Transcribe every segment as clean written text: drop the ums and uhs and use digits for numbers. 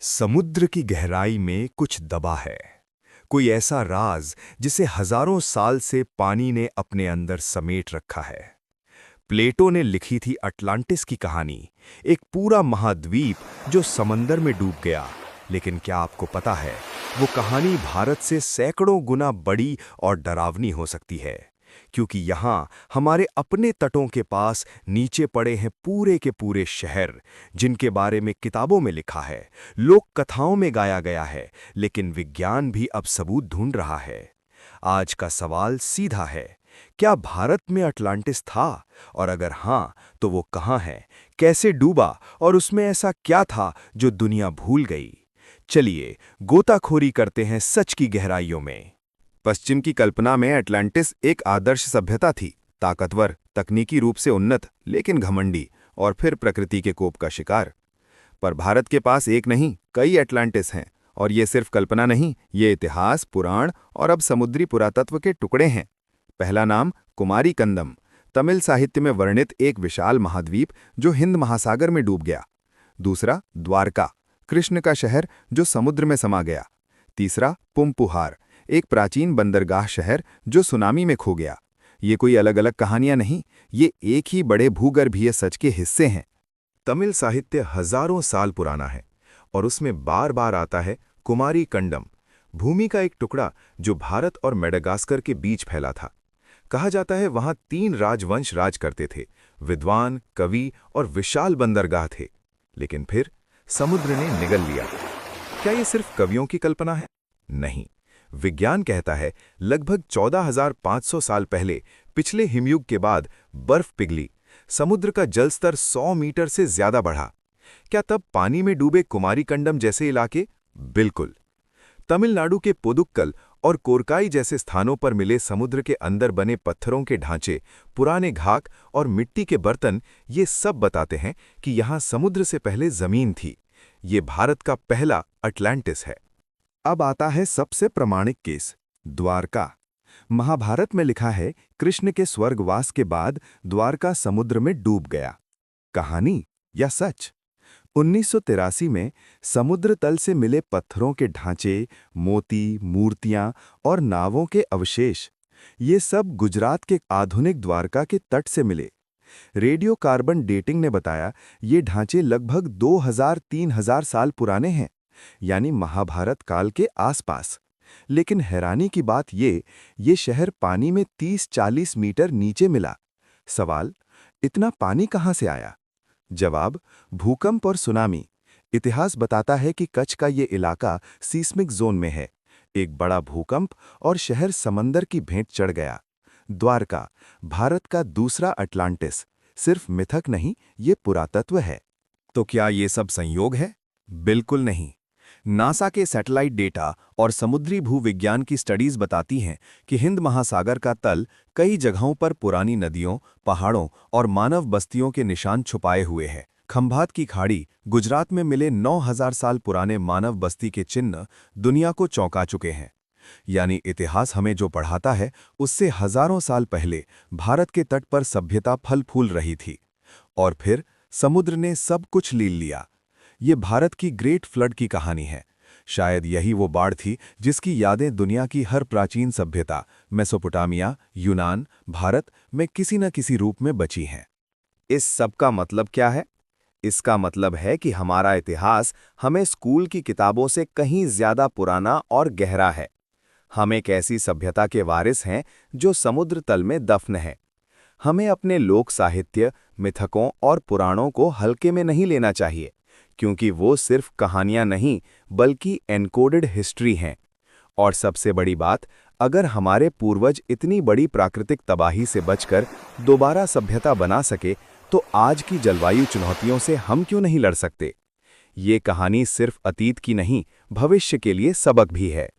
समुद्र की गहराई में कुछ दबा है। कोई ऐसा राज जिसे हजारों साल से पानी ने अपने अंदर समेट रखा है। प्लेटो ने लिखी थी अटलांटिस की कहानी, एक पूरा महाद्वीप जो समंदर में डूब गया। लेकिन क्या आपको पता है, वो कहानी भारत से सैकड़ों गुना बड़ी और डरावनी हो सकती है। क्योंकि यहाँ हमारे अपने तटों के पास नीचे पड़े हैं पूरे के पूरे शहर, जिनके बारे में किताबों में लिखा है, लोक कथाओं में गाया गया है, लेकिन विज्ञान भी अब सबूत ढूंढ रहा है। आज का सवाल सीधा है, क्या भारत में अटलांटिस था? और अगर हाँ, तो वो कहाँ है, कैसे डूबा और उसमें ऐसा क्या था जो दुनिया भूल गई? चलिए गोताखोरी करते हैं सच की गहराइयों में। पश्चिम की कल्पना में अटलांटिस एक आदर्श सभ्यता थी, ताकतवर, तकनीकी रूप से उन्नत, लेकिन घमंडी और फिर प्रकृति के कोप का शिकार। पर भारत के पास एक नहीं, कई अटलांटिस हैं, और ये सिर्फ कल्पना नहीं, ये इतिहास, पुराण और अब समुद्री पुरातत्व के टुकड़े हैं। पहला नाम कुमारी कंदम, तमिल साहित्य में वर्णित एक विशाल महाद्वीप जो हिंद महासागर में डूब गया। दूसरा द्वारका, कृष्ण का शहर जो समुद्र में समा गया। तीसरा पुम्पुहार, एक प्राचीन बंदरगाह शहर जो सुनामी में खो गया। ये कोई अलग अलग कहानियां नहीं, ये एक ही बड़े भूगर्भीय सच के हिस्से हैं। तमिल साहित्य हजारों साल पुराना है और उसमें बार बार आता है कुमारी कंडम, भूमि का एक टुकड़ा जो भारत और मेडागास्कर के बीच फैला था। कहा जाता है वहां 3 राजवंश राज करते थे, विद्वान, कवि और विशाल बंदरगाह थे। लेकिन फिर समुद्र ने निगल लिया। क्या ये सिर्फ कवियों की कल्पना है? नहीं, विज्ञान कहता है लगभग 14,500 साल पहले पिछले हिमयुग के बाद बर्फ पिघली, समुद्र का जल स्तर 100 मीटर से ज्यादा बढ़ा। क्या तब पानी में डूबे कुमारी कंडम जैसे इलाके? बिल्कुल। तमिलनाडु के पुदुक्कल और कोरकाई जैसे स्थानों पर मिले समुद्र के अंदर बने पत्थरों के ढांचे, पुराने घाक और मिट्टी के बर्तन, ये सब बताते हैं कि यहाँ समुद्र से पहले जमीन थी। ये भारत का पहला अटलांटिस है। अब आता है सबसे प्रमाणिक केस, द्वारका। महाभारत में लिखा है कृष्ण के स्वर्गवास के बाद द्वारका समुद्र में डूब गया। कहानी या सच? 1983 में समुद्र तल से मिले पत्थरों के ढांचे, मोती, मूर्तियां और नावों के अवशेष, ये सब गुजरात के आधुनिक द्वारका के तट से मिले। रेडियो कार्बन डेटिंग ने बताया ये ढांचे लगभग 2000-3000 साल पुराने हैं, यानी महाभारत काल के आसपास। लेकिन हैरानी की बात ये शहर पानी में 30-40 मीटर नीचे मिला। सवाल, इतना पानी कहाँ से आया? जवाब, भूकंप और सुनामी। इतिहास बताता है कि कच्छ का ये इलाका सीस्मिक जोन में है। एक बड़ा भूकंप और शहर समंदर की भेंट चढ़ गया। द्वारका, भारत का दूसरा अटलांटिस, सिर्फ मिथक नहीं, ये पुरातत्व है। तो क्या ये सब संयोग है? बिल्कुल नहीं। नासा के सैटेलाइट डेटा और समुद्री भूविज्ञान की स्टडीज बताती हैं कि हिंद महासागर का तल कई जगहों पर पुरानी नदियों, पहाड़ों और मानव बस्तियों के निशान छुपाए हुए हैं। खंभात की खाड़ी, गुजरात में मिले 9000 साल पुराने मानव बस्ती के चिन्ह दुनिया को चौंका चुके हैं। यानी इतिहास हमें जो पढ़ाता है, उससे हजारों साल पहले भारत के तट पर सभ्यता फल फूल रही थी। और फिर समुद्र ने सब कुछ लील लिया। ये भारत की ग्रेट फ्लड की कहानी है। शायद यही वो बाढ़ थी जिसकी यादें दुनिया की हर प्राचीन सभ्यता, मेसोपोटामिया, यूनान, भारत में किसी न किसी रूप में बची हैं। इस सब का मतलब क्या है? इसका मतलब है कि हमारा इतिहास हमें स्कूल की किताबों से कहीं ज्यादा पुराना और गहरा है। हम एक ऐसी सभ्यता के वारिस हैं जो समुद्र तल में दफन है। हमें अपने लोक साहित्य, मिथकों और पुराणों को हल्के में नहीं लेना चाहिए, क्योंकि वो सिर्फ कहानियां नहीं बल्कि एनकोडेड हिस्ट्री हैं। और सबसे बड़ी बात, अगर हमारे पूर्वज इतनी बड़ी प्राकृतिक तबाही से बचकर दोबारा सभ्यता बना सके, तो आज की जलवायु चुनौतियों से हम क्यों नहीं लड़ सकते? ये कहानी सिर्फ अतीत की नहीं, भविष्य के लिए सबक भी है।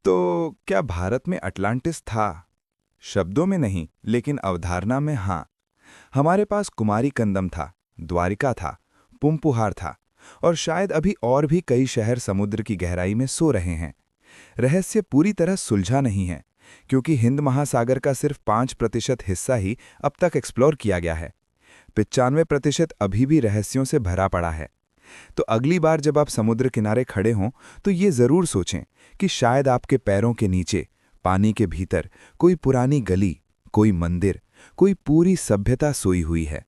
तो क्या भारत में अटलांटिस था? शब्दों में नहीं, लेकिन अवधारणा में हाँ। हमारे पास कुमारी कंदम था, द्वारिका था, पुम्पुहार था, और शायद अभी और भी कई शहर समुद्र की गहराई में सो रहे हैं। रहस्य पूरी तरह सुलझा नहीं है, क्योंकि हिंद महासागर का सिर्फ 5% हिस्सा ही अब तक एक्सप्लोर किया गया है। 95% अभी भी रहस्यों से भरा पड़ा है। तो अगली बार जब आप समुद्र किनारे खड़े हों तो ये ज़रूर सोचें कि शायद आपके पैरों के नीचे, पानी के भीतर कोई पुरानी गली, कोई मंदिर, कोई पूरी सभ्यता सोई हुई है।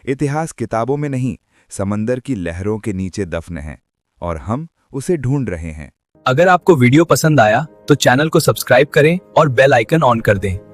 इतिहास किताबों में नहीं, समंदर की लहरों के नीचे दफन है और हम उसे ढूंढ रहे हैं। अगर आपको वीडियो पसंद आया तो चैनल को सब्सक्राइब करें और बेल आइकन ऑन कर दें।